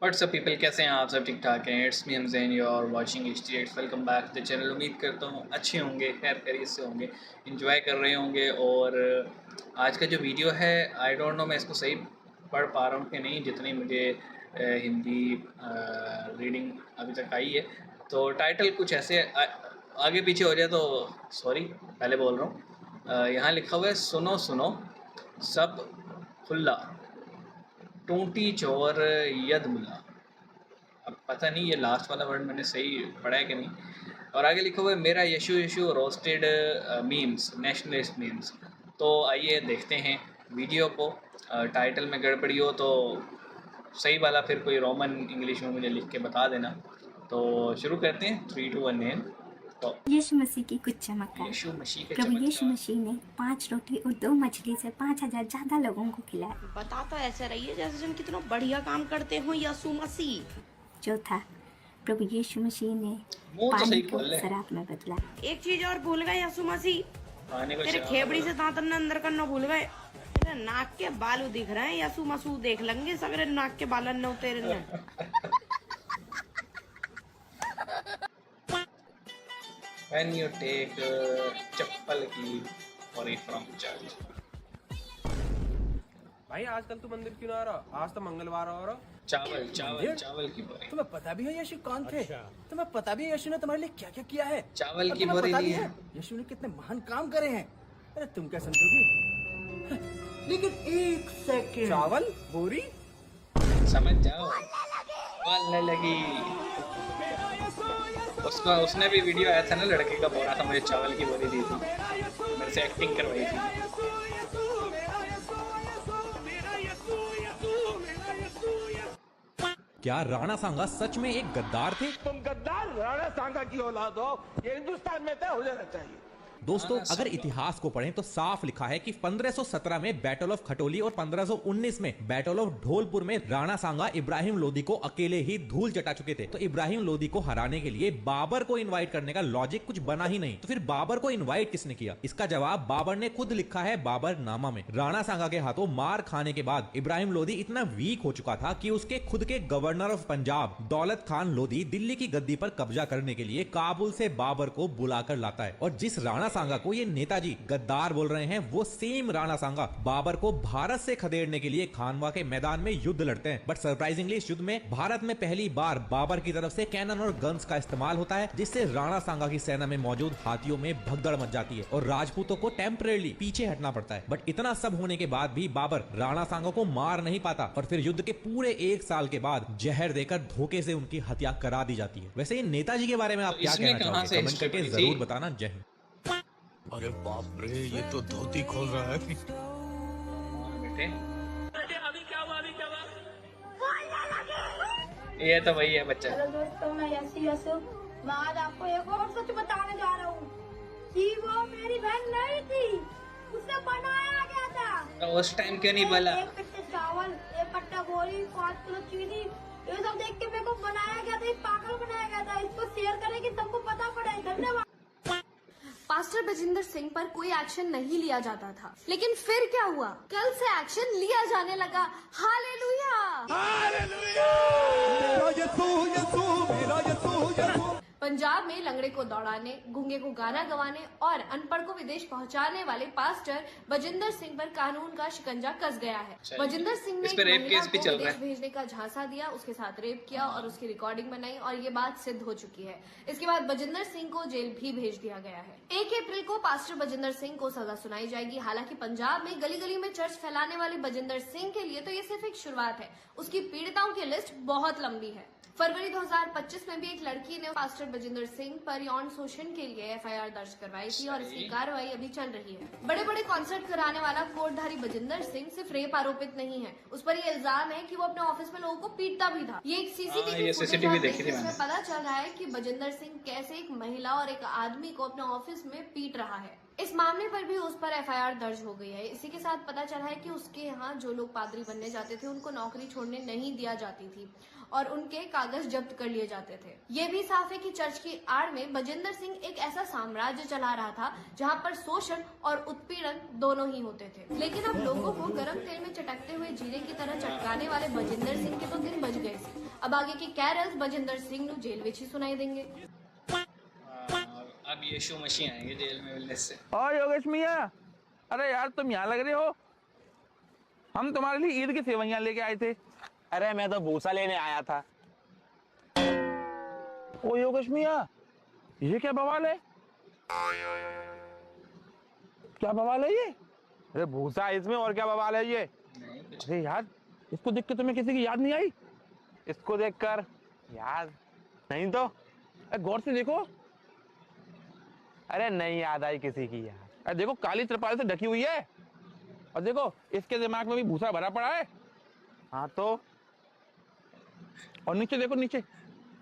WhatsApp people, कैसे हैं आप सब? ठीक ठाक हैं? It's me Hamzain, you are watching HTX। Welcome back to the channel. उम्मीद करता हूँ अच्छे होंगे, खैर खैरियत से होंगे, इंजॉय कर रहे होंगे। और आज का जो वीडियो है, आई डोंट नो मैं इसको सही पढ़ पा रहा हूँ कि नहीं, जितनी मुझे हिंदी रीडिंग अभी तक आई है। तो टाइटल कुछ ऐसे आगे पीछे हो जाए तो सॉरी, पहले बोल रहा हूँ। यहाँ लिखा हुआ है, सुनो सुनो सब खुल्ला, टूटी चोर यद मुल्ला। अब पता नहीं ये लास्ट वाला वर्ड मैंने सही पढ़ा है कि नहीं। और आगे लिखा हुआ है, मेरा Yashu Yashu roasted memes, nationalist memes. तो आइए देखते हैं वीडियो को। टाइटल में गड़बड़ी हो तो सही वाला फिर कोई रोमन इंग्लिश में मुझे लिख के बता देना। तो शुरू करते हैं, 3 2 1 नेम। तो यीशु मसीह की कुछ चमत्कार। यीशु मसीह के प्रभु यीशु चमत्कार। मसीह ने 5 रोटी और 2 मछली से 5000 ज्यादा लोगों को खिलाया। बता तो ऐसे रही है जैसे तुम कितना बढ़िया काम करते हो यीशु मसीह। चौथा, प्रभु यीशु मसीह ने मुंह तो पानी सही को खोल ले। शराब में बदला। एक चीज और भूल गए यीशु मसीह, पानी को तेरे शराब खेबड़ी में से दांतन ने अंदर करना भूल गए। तेरे नाक के बाल दिख रहे हैं यीशु मसीह, देख लेंगे सगरे नाक के बालन ने तेरे ने। When you take चप्पल की away from church। भाई आजकल तू मंदिर क्यों ना आ रहा? आज तो मंगलवार हो रहा। चावल चावल चावल की बोरी। तुम्हें पता भी है यीशु कौन थे? तुम्हें पता भी है यीशु ने तुम्हारे लिए क्या क्या किया है? चावल और की तुम्हें बोरी पता ली भी है। है यीशु ने कितने महान काम करे हैं। अरे तुम क्या समझोगी? लेकिन एक सेकंड, चावल बोरी समझ जाओ, बोलने लगी। उसने भी वीडियो आया था ना, लड़के का बोल रहा था मुझे चावल की बोरी दी थी, मेरे से एक्टिंग करवाई थी। क्या राणा सांगा सच में एक गद्दार थे? तुम गद्दार राणा सांगा की औलाद हो, ये हिंदुस्तान में तय हो जाना चाहिए। दोस्तों, अगर इतिहास को पढ़ें तो साफ लिखा है कि 1517 में बैटल ऑफ खटोली और 1519 में बैटल ऑफ ढोलपुर में राणा सांगा इब्राहिम लोदी को अकेले ही धूल चटा चुके थे। तो इब्राहिम लोदी को हराने के लिए बाबर को इनवाइट करने का लॉजिक कुछ बना ही नहीं। तो फिर बाबर को इनवाइट किसने किया? इसका जवाब बाबर ने खुद लिखा है बाबर नामा में। राणा सांगा के हाथों मार खाने के बाद इब्राहिम लोदी इतना वीक हो चुका था कि उसके खुद के गवर्नर ऑफ पंजाब दौलत खान लोदी दिल्ली की गद्दी पर कब्जा करने के लिए काबुल से बाबर को बुलाकर लाता है। और जिस राणा सांगा को ये नेताजी गद्दार बोल रहे हैं, वो सेम राणा सांगा बाबर को भारत से खदेड़ने के लिए खानवा के मैदान में युद्ध लड़ते हैं। बट सरप्राइजिंगली इस युद्ध में भारत में पहली बार बाबर की तरफ से कैनन और गन्स का इस्तेमाल होता है, जिससे राणा सांगा की सेना में मौजूद हाथियों में भगदड़ मच जाती है और राजपूतों को टेम्परेरी पीछे हटना पड़ता है। बट इतना सब होने के बाद भी बाबर राणा सांगा को मार नहीं पाता और फिर युद्ध के पूरे 1 साल के बाद जहर देकर धोखे से उनकी हत्या करा दी जाती है। वैसे इन नेताजी के बारे में आप क्या कहना चाहोगे? कमेंट करके जरूर बताना। जय हिंद। अरे बाप रे, ये तो धोती खोल रहा है। बेटे ये तो वही है बच्चा। हेलो दोस्तों, मैं यशु। मैं आज आपको एक और सच बताने जा रहा हूँ कि वो मेरी बहन नहीं थी, उसे बनाया गया था। तो उस टाइम क्यों नहीं बोला? 1 कट्टे चावल, 1 कट्टा बोरी, 5 किलो चीनी, ये सब देख के मेरे को बनाया गया था, पागल बनाया गया था। इसको शेयर करें कि सबको पता पड़े। धन्यवाद। पास्टर बजिंदर सिंह पर कोई एक्शन नहीं लिया जाता था, लेकिन फिर क्या हुआ? कल से एक्शन लिया जाने लगा। हालेलुया! पंजाब में लंगड़े को दौड़ाने, गूंगे को गाना गवाने और अनपढ़ को विदेश पहुंचाने वाले पास्टर बजिंदर सिंह पर कानून का शिकंजा कस गया है। बजिंदर सिंह ने इस पे रेप महिला केस भी को चल रहा विदेश है। भेजने का झांसा दिया, उसके साथ रेप किया और उसकी रिकॉर्डिंग बनाई और ये बात सिद्ध हो चुकी है। इसके बाद बजिंदर सिंह को जेल भी भेज दिया गया है। 1 अप्रैल को पास्टर बजिंदर सिंह को सजा सुनाई जाएगी। हालांकि पंजाब में गली गली में चर्च फैलाने वाले बजिंदर सिंह के लिए तो ये सिर्फ एक शुरुआत है, उसकी पीड़िताओं की लिस्ट बहुत लंबी है। फरवरी 2025 में भी एक लड़की ने पास्टर बजिंदर सिंह पर यौन शोषण के लिए FIR दर्ज करवाई थी और इसकी कार्रवाई अभी चल रही है। बड़े बड़े कॉन्सर्ट कराने वाला कोटधारी बजिंदर सिंह सिर्फ रेप आरोपित नहीं है, उस पर ये इल्जाम है कि वो अपने ऑफिस में लोगों को पीटता भी था। ये एक CCTV CCTV देखी थी इसमें पता चल रहा है कि बजिंदर सिंह कैसे एक महिला और एक आदमी को अपने ऑफिस में पीट रहा है। इस मामले पर भी उस पर एफआईआर दर्ज हो गई है। इसी के साथ पता चला है कि उसके यहाँ जो लोग पादरी बनने जाते थे उनको नौकरी छोड़ने नहीं दिया जाती थी और उनके कागज जब्त कर लिए जाते थे। ये भी साफ है कि चर्च की आड़ में बजिंदर सिंह एक ऐसा साम्राज्य चला रहा था जहाँ पर शोषण और उत्पीड़न दोनों ही होते थे। लेकिन अब लोगों को गर्म तेल में चटकते हुए जीरे की तरह चटकाने वाले बजिंदर सिंह के तो दिन बज गए। अब आगे की कैरल्स बजिंदर सिंह नु जेल विच ही सुनाई देंगे। अब यीशु मसीह आएंगे जेल में मिलने से। और योगेश मियाँ, अरे यार तुम यहाँ लग रहे हो, हम तुम्हारे लिए ईद की सेवइयां लेके आए थे। अरे मैं तो भूसा लेने आया था। ओ योगेश मियाँ, ये क्या बवाल है? क्या बवाल है ये? अरे भूसा इसमें, और क्या बवाल है ये? अरे यार, इसको देख के तुम्हें किसी की याद नहीं आई? इसको देखकर याद नहीं तो? गौर से देखो। अरे नहीं याद आई किसी की यार। अरे देखो काली त्रिपाल से ढकी हुई है और देखो इसके दिमाग में भी भूसा भरा पड़ा है। हाँ तो? और नीचे देखो, नीचे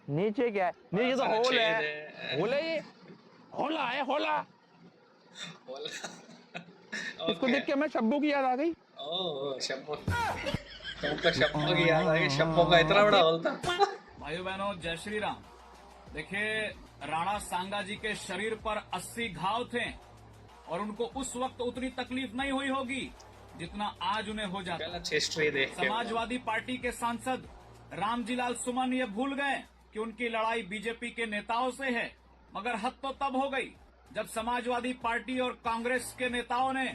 नीचे क्या है? नीचे तो होल है। होल है, ये होला है, होला। इसको देख के हमें शब्बू की याद आ गई। ओह शब्बू, तुमको शब्बू की याद आ गई? शब्बू का इतना बड़ा होल था। भाइयों बहनों, जय श्री राम। देखिए, राणा सांगा जी के शरीर पर 80 घाव थे और उनको उस वक्त उतनी तकलीफ नहीं हुई होगी जितना आज उन्हें हो जाता। हिस्ट्री देख के समाजवादी पार्टी के सांसद रामजीलाल सुमन ये भूल गए कि उनकी लड़ाई बीजेपी के नेताओं से है, मगर हद तो तब हो गई जब समाजवादी पार्टी और कांग्रेस के नेताओं ने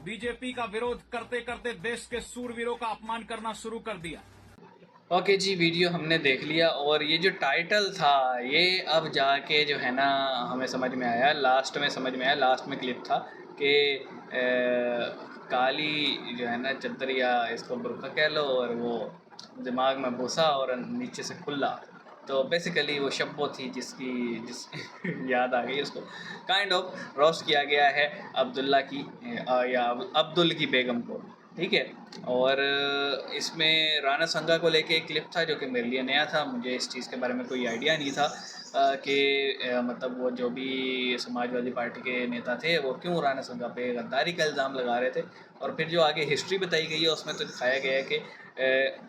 बीजेपी का विरोध करते करते देश के सूरवीरों का अपमान करना शुरू कर दिया। ओके जी, वीडियो हमने देख लिया और ये जो टाइटल था ये अब जाके जो है ना हमें समझ में आया, लास्ट में समझ में आया। लास्ट में क्लिप था कि काली जो है ना चद्दर या इसको बुर्का कह लो और वो दिमाग में भूसा और नीचे से खुला, तो बेसिकली वो शब्बो थी जिस याद आ गई। उसको काइंड ऑफ रोस्ट किया गया है अब्दुल्ला की या अब्दुल की बेगम को, ठीक है। और इसमें राणा संगा को लेके एक क्लिप था जो कि मेरे लिए नया था, मुझे इस चीज़ के बारे में कोई आइडिया नहीं था कि मतलब वो जो भी समाजवादी पार्टी के नेता थे वो क्यों राणा संगा पे गद्दारी का इल्ज़ाम लगा रहे थे। और फिर जो आगे हिस्ट्री बताई गई है उसमें तो दिखाया गया है कि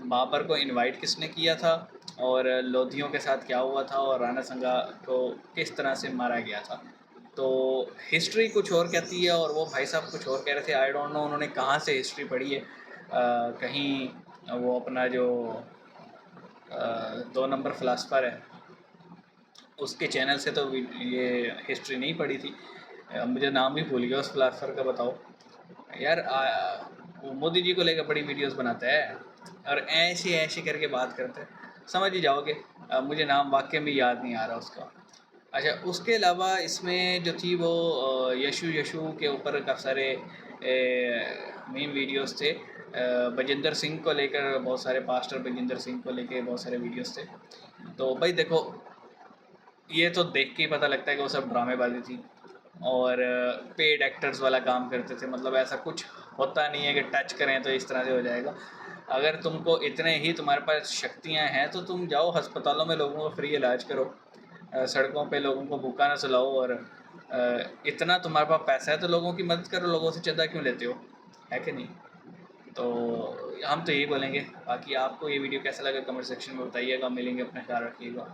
बाबर को इनवाइट किसने किया था और लोधियों के साथ क्या हुआ था और राणा संगा को किस तरह से मारा गया था। तो हिस्ट्री कुछ और कहती है और वो भाई साहब कुछ और कह रहे थे। आई डोंट नो उन्होंने कहाँ से हिस्ट्री पढ़ी है। कहीं वो अपना जो 2 नंबर फ़िलासफ़र है उसके चैनल से तो ये हिस्ट्री नहीं पढ़ी थी। मुझे नाम भी भूल गया उस फ़िलासफ़र का। बताओ यार, वो मोदी जी को लेकर बड़ी वीडियोस बनाता है और ऐसे करके बात करते हैं, समझ ही जाओगे। मुझे नाम वाकई में याद नहीं आ रहा उसका। अच्छा, उसके अलावा इसमें जो थी वो यशु के ऊपर काफ़ी सारे मेन वीडियोस थे। बजिंदर सिंह को लेकर बहुत सारे, पास्टर बजिंदर सिंह को लेकर बहुत सारे वीडियोस थे। तो भाई देखो, ये तो देख के ही पता लगता है कि वो सब ड्रामेबाजी थी और पेड एक्टर्स वाला काम करते थे। मतलब ऐसा कुछ होता नहीं है कि टच करें तो इस तरह से हो जाएगा। अगर तुमको इतने ही तुम्हारे पास शक्तियाँ हैं तो तुम जाओ अस्पतालों में लोगों का फ्री इलाज करो, सड़कों पे लोगों को भूखा ना सुलाओ। और इतना तुम्हारे पास पैसा है तो लोगों की मदद करो, लोगों से चंदा क्यों लेते हो, है कि नहीं। तो हम तो यही बोलेंगे। बाकी आपको ये वीडियो कैसा लगा कमेंट सेक्शन में बताइएगा। मिलेंगे, अपना ख्याल रखिएगा।